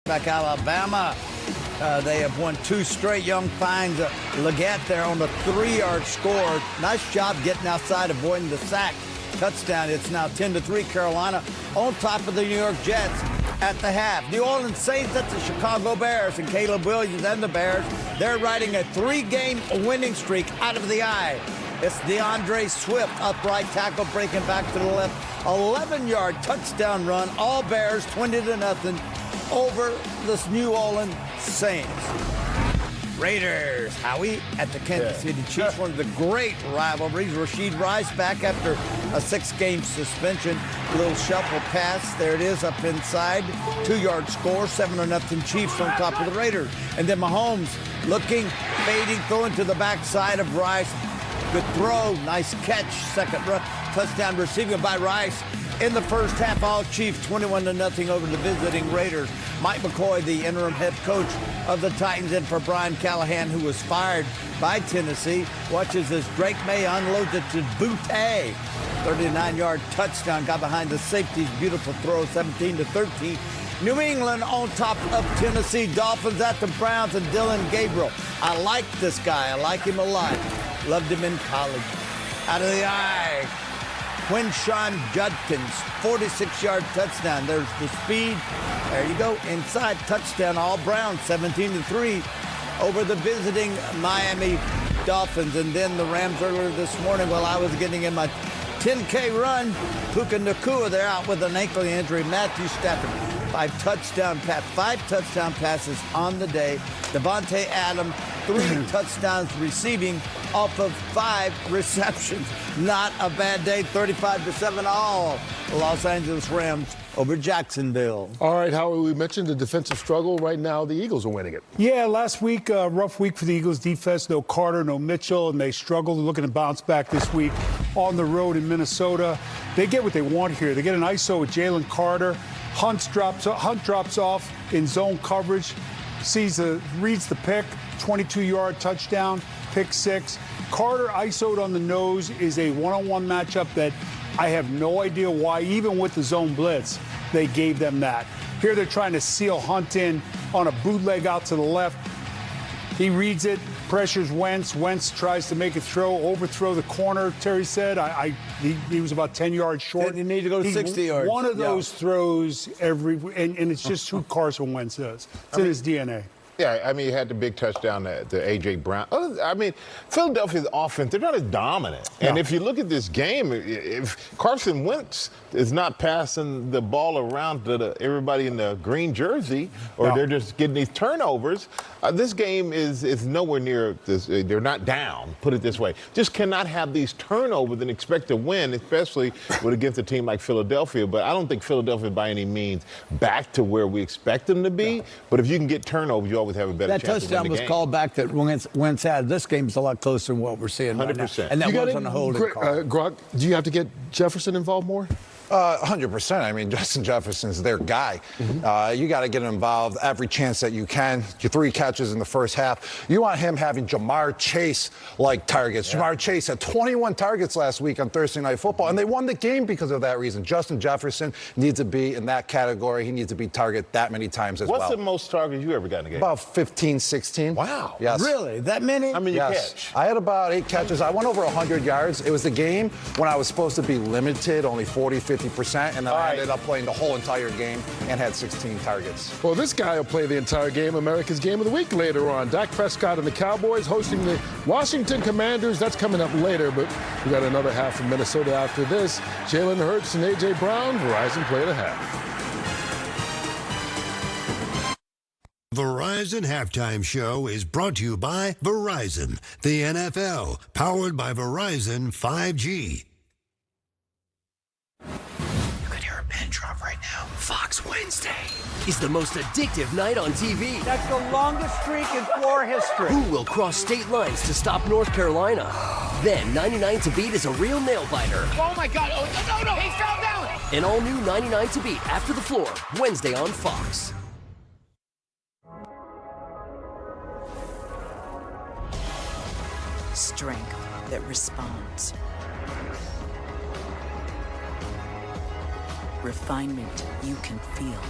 Back Alabama. They have won 2 straight. Young finds Leggett there on the 3-yard score. Nice job getting outside, avoiding the sack. Touchdown. It's now 10-3 Carolina on top of the New York Jets at the half. New Orleans Saints at the Chicago Bears, and Caleb Williams and the Bears, they're riding a 3-game winning streak out of the eye. It's DeAndre Swift, upright tackle, breaking back to the left. 11-yard touchdown run. All Bears 20-0 over this New Orleans Saints. Raiders, Howie, at the Kansas City Chiefs, one of the great rivalries. Rashid Rice back after a 6-game suspension. Little shuffle pass. There it is up inside. 2-yard score, 7-0 Chiefs on top of the Raiders. And then Mahomes looking, fading, throwing to the backside of Rice. Good throw, nice catch, second touchdown receiving by Rice. In the first half, all Chiefs 21-0 over the visiting Raiders. Mike McCoy, the interim head coach of the Titans, in for Brian Callahan, who was fired by Tennessee. Watches as Drake May unloads it to Butte. 39-yard touchdown, got behind the safeties. Beautiful throw, 17-13. New England on top of Tennessee. Dolphins at the Browns and Dylan Gabriel. I like this guy. I like him a lot. Loved him in college. Out of the eye. Quinshawn Judkins, 46-yard touchdown. There's the speed. There you go. Inside touchdown. All Browns, 17-3 over the visiting Miami Dolphins. And then the Rams earlier this morning, while I was getting in my 10K run, Puka Nacua, they're out with an ankle injury. Matthew Stafford, 5 touchdown passes on the day. Devontae Adams, 3 touchdowns receiving off of 5 receptions. Not a bad day, 35-7 all. The Los Angeles Rams over Jacksonville. All right, Howard, we mentioned the defensive struggle. Right now, the Eagles are winning it. Yeah, last week, rough week for the Eagles defense. No Carter, no Mitchell, and they struggled. Looking to bounce back this week on the road in Minnesota. They get what they want here. They get an ISO with Jalen Carter. Hunt drops off in zone coverage. Reads the pick, 22-yard touchdown, pick 6. Carter ISO'd on the nose is a one-on-one matchup that I have no idea why, even with the zone blitz, they gave them that. Here they're trying to seal Hunt in on a bootleg out to the left. He reads it, pressures Wentz. Wentz tries to make a throw, overthrow the corner, Terry said. He was about 10 yards short. You need to go 60 yards. One of those throws and it's just who Carson Wentz is. It's in his DNA. Yeah, I mean, he had the big touchdown to A.J. Brown. I mean, Philadelphia's offense, they're not as dominant. No. And if you look at this game, if Carson Wentz is not passing the ball around to everybody in the green jersey, or they're just getting these turnovers, this game is nowhere near this. They're not down, put it this way. Just cannot have these turnovers and expect to win, especially against a team like Philadelphia. But I don't think Philadelphia, by any means, back to where we expect them to be. No. But if you can get turnovers, you always have a better chance to win the game. That touchdown was called back that Wentz had. This game's a lot closer than what we're seeing 100%. Right now. And that wasn't a holding call. Gronk, do you have to get Jefferson involved more? 100%. I mean, Justin Jefferson's their guy. You got to get him involved every chance that you can. Your 3 catches in the first half. You want him having Jamar Chase-like targets. Yeah. Jamar Chase had 21 targets last week on Thursday Night Football, and they won the game because of that reason. Justin Jefferson needs to be in that category. He needs to be targeted that many times as well. What's the most targets you ever got in a game? About 15, 16. Wow. Yes. Really? That many? How many you catch? I had about 8 catches. I went over 100 yards. It was the game when I was supposed to be limited, only 40, 50%, and then I ended up playing the whole entire game and had 16 targets. Well, this guy will play the entire game, America's Game of the Week later on. Dak Prescott and the Cowboys hosting the Washington Commanders. That's coming up later, but we got another half from Minnesota after this. Jalen Hurts and A.J. Brown, Verizon play the half. Verizon Halftime Show is brought to you by Verizon, the NFL, powered by Verizon 5G. Pin drop right now. Fox Wednesday is the most addictive night on TV. That's the longest streak in floor history. Who will cross state lines to stop North Carolina? Then 99 to Beat is a real nail biter. Oh my God! Oh no! He fell down. An all-new 99 to Beat After the Floor, Wednesday on Fox. Strength that responds. Refinement you can feel.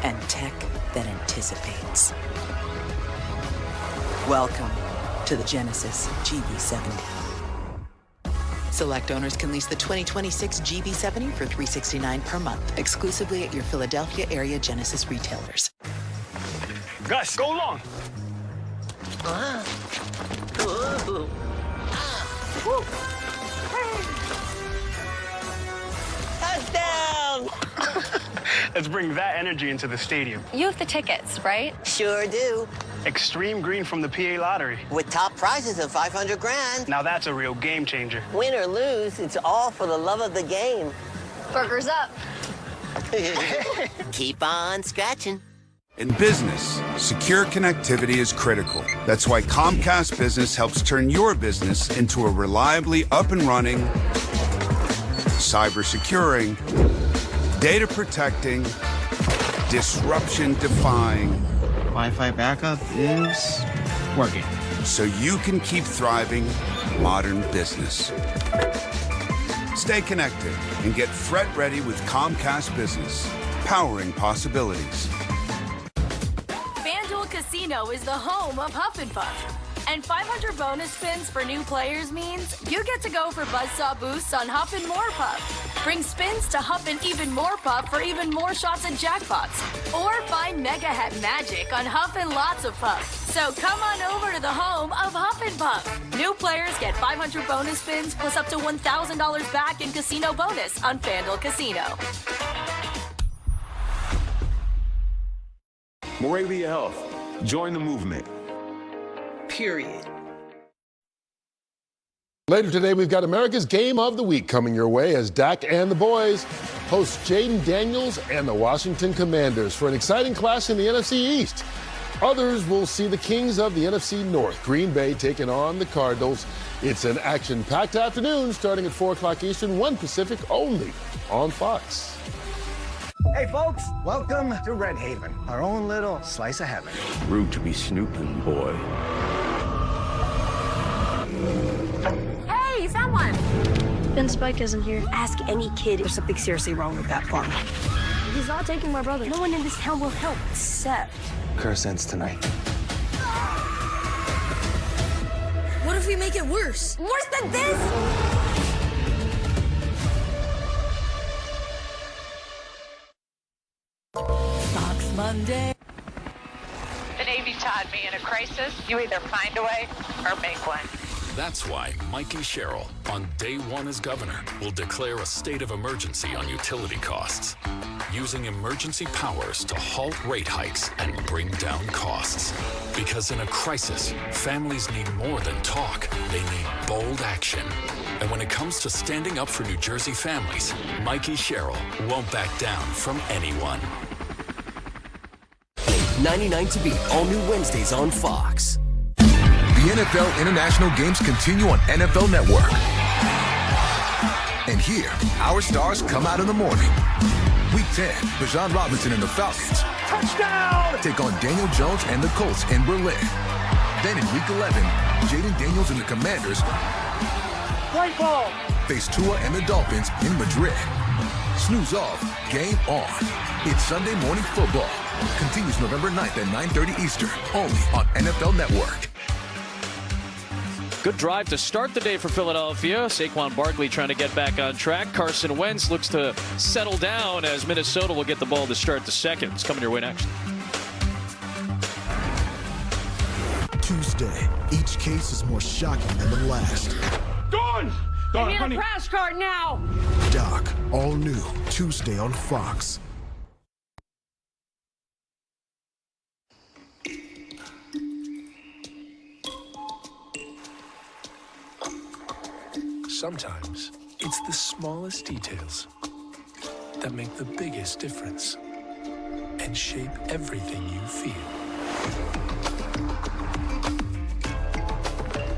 and tech that anticipates. Welcome to the Genesis GB70. Select owners can lease the 2026 GB70 for $369 per month, exclusively at your Philadelphia area Genesis retailers. Gus, go long. Touchdown! Let's bring that energy into the stadium. You have the tickets, right? Sure do. Extreme Green from the PA Lottery. With top prizes of 500 grand. Now that's a real game changer. Win or lose, it's all for the love of the game. Burgers up. Keep on scratching. In business, secure connectivity is critical. That's why Comcast Business helps turn your business into a reliably up and running, cyber securing, data protecting, disruption defying. Wi-Fi backup is working. So you can keep thriving modern business. Stay connected and get threat ready with Comcast Business, powering possibilities. FanDuel Casino is the home of Huff and Puff. And 500 bonus spins for new players means you get to go for buzzsaw boosts on Huff and more Puff. Bring spins to Huff and even more Puff for even more shots at jackpots. Or find Mega Hat magic on Huff and lots of Puff. So come on over to the home of Huff and Puff. New players get 500 bonus spins plus up to $1,000 back in casino bonus on FanDuel Casino. Moravia Health. Join the movement. Period. Later today, we've got America's Game of the Week coming your way as Dak and the boys host Jaden Daniels and the Washington Commanders for an exciting clash in the NFC East. Others will see the Kings of the NFC North, Green Bay, taking on the Cardinals. It's an action-packed afternoon starting at 4 o'clock Eastern, 1 Pacific only on Fox. Hey, folks, welcome to Red Haven, our own little slice of heaven. Rude to be snooping, boy. Hey, you found one. Ben Spike isn't here. Ask any kid. There's something seriously wrong with that farm. He's not taking my brother. No one in this town will help except... Curse ends tonight. What if we make it worse? Worse than this? Fox Monday. The Navy taught me in a crisis, you either find a way or make one. That's why Mikey Sherrill, on day one as governor, will declare a state of emergency on utility costs, using emergency powers to halt rate hikes and bring down costs. Because in a crisis, families need more than talk. They need bold action. And when it comes to standing up for New Jersey families, Mikey Sherrill won't back down from anyone. 99 to beat, all new Wednesdays on Fox. The NFL International Games continue on NFL Network. And here, our stars come out in the morning. Week 10, Bijan Robinson and the Falcons. Touchdown! Take on Daniel Jones and the Colts in Berlin. Then in Week 11, Jaden Daniels and the Commanders White ball! face Tua and the Dolphins in Madrid. Snooze off, game on. It's Sunday Morning Football. Continues November 9th at 9:30 Eastern, only on NFL Network. Good drive to start the day for Philadelphia. Saquon Barkley trying to get back on track. Carson Wentz looks to settle down as Minnesota will get the ball to start the second. It's coming your way next. Tuesday, each case is more shocking than the last. Gone! Give me a crash cart now! Doc, all new, Tuesday on Fox. Sometimes it's the smallest details that make the biggest difference and shape everything you feel.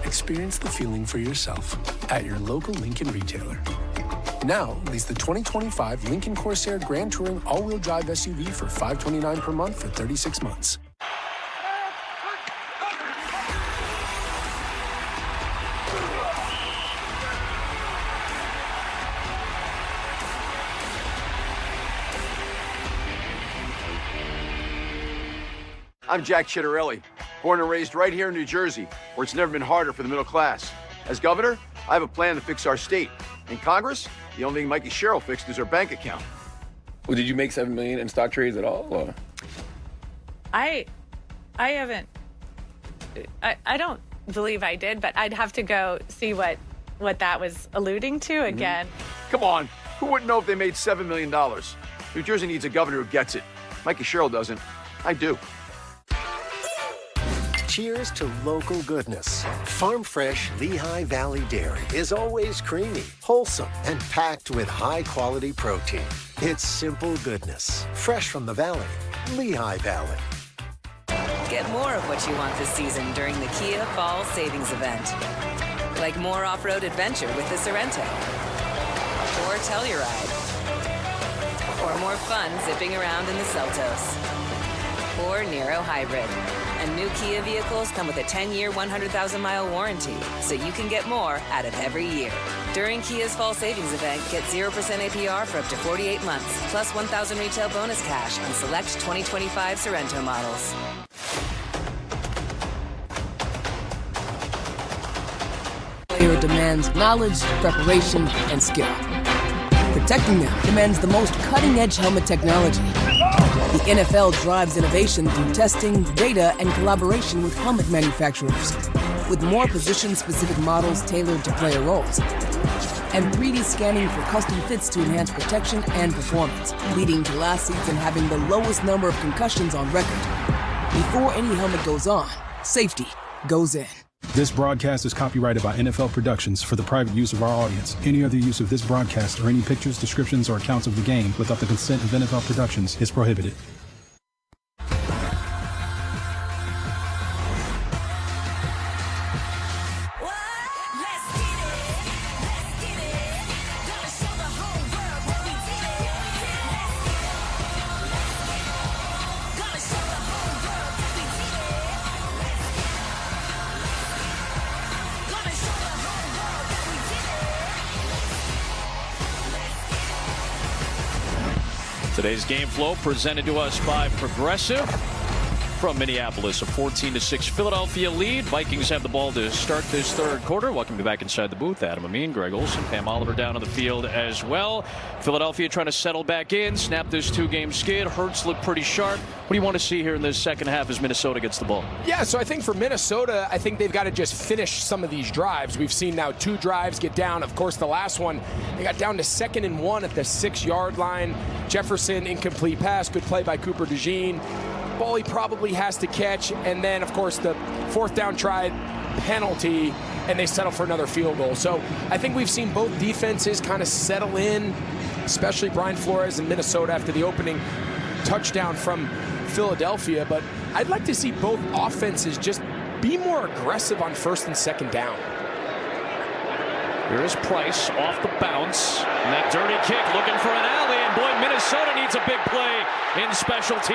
Experience the feeling for yourself at your local Lincoln retailer. Now, lease the 2025 Lincoln Corsair Grand Touring all-wheel drive SUV for $529 per month for 36 months. I'm Jack Chitterelli, born and raised right here in New Jersey, where it's never been harder for the middle class. As governor, I have a plan to fix our state. In Congress, the only thing Mikey Sherrill fixed is our bank account. Well, did you make $7 million in stock trades at all? Or? I haven't. I don't believe I did, but I'd have to go see what that was alluding to again. Come on, who wouldn't know if they made $7 million? New Jersey needs a governor who gets it. Mikey Sherrill doesn't. I do. Cheers to local goodness. Farm Fresh Lehigh Valley Dairy is always creamy, wholesome, and packed with high-quality protein. It's simple goodness, fresh from the valley. Lehigh Valley. Get more of what you want this season during the Kia Fall Savings Event. Like more off-road adventure with the Sorrento. Or Telluride. Or more fun zipping around in the Seltos. Or Nero Hybrid. And new Kia vehicles come with a 10-year, 100,000-mile warranty, so you can get more out of every year. During Kia's Fall Savings Event, get 0% APR for up to 48 months, plus $1,000 retail bonus cash on select 2025 Sorrento models. Player demands knowledge, preparation, and skill. Protecting them demands the most cutting-edge helmet technology. The NFL drives innovation through testing, data, and collaboration with helmet manufacturers, with more position-specific models tailored to player roles, and 3D scanning for custom fits to enhance protection and performance, leading to last season having the lowest number of concussions on record. Before any helmet goes on, safety goes in. This broadcast is copyrighted by NFL Productions for the private use of our audience. Any other use of this broadcast or any pictures, descriptions, or accounts of the game without the consent of NFL Productions is prohibited. Today's game flow presented to us by Progressive. From Minneapolis, a 14-6 Philadelphia lead. Vikings have the ball to start this third quarter. Welcome to back inside the booth. Adam Amin, Greg Olson, Pam Oliver down on the field as well. Philadelphia trying to settle back in, snap this two-game skid. Hurts look pretty sharp. What do you want to see here in this second half as Minnesota gets the ball? Yeah, so I think for Minnesota, I think they've got to just finish some of these drives. We've seen now 2 drives get down. Of course, the last one, they got down to 2nd and 1 at the 6-yard line. Jefferson, incomplete pass. Good play by Cooper DeJean. Ball he probably has to catch, and then of course the 4th down try penalty, and they settle for another field goal. So I think we've seen both defenses kind of settle in, especially Brian Flores in Minnesota after the opening touchdown from Philadelphia. But I'd like to see both offenses just be more aggressive on 1st and 2nd down. Here is Price off the bounce, and that dirty kick looking for an alley, and boy, Minnesota needs a big play in special teams.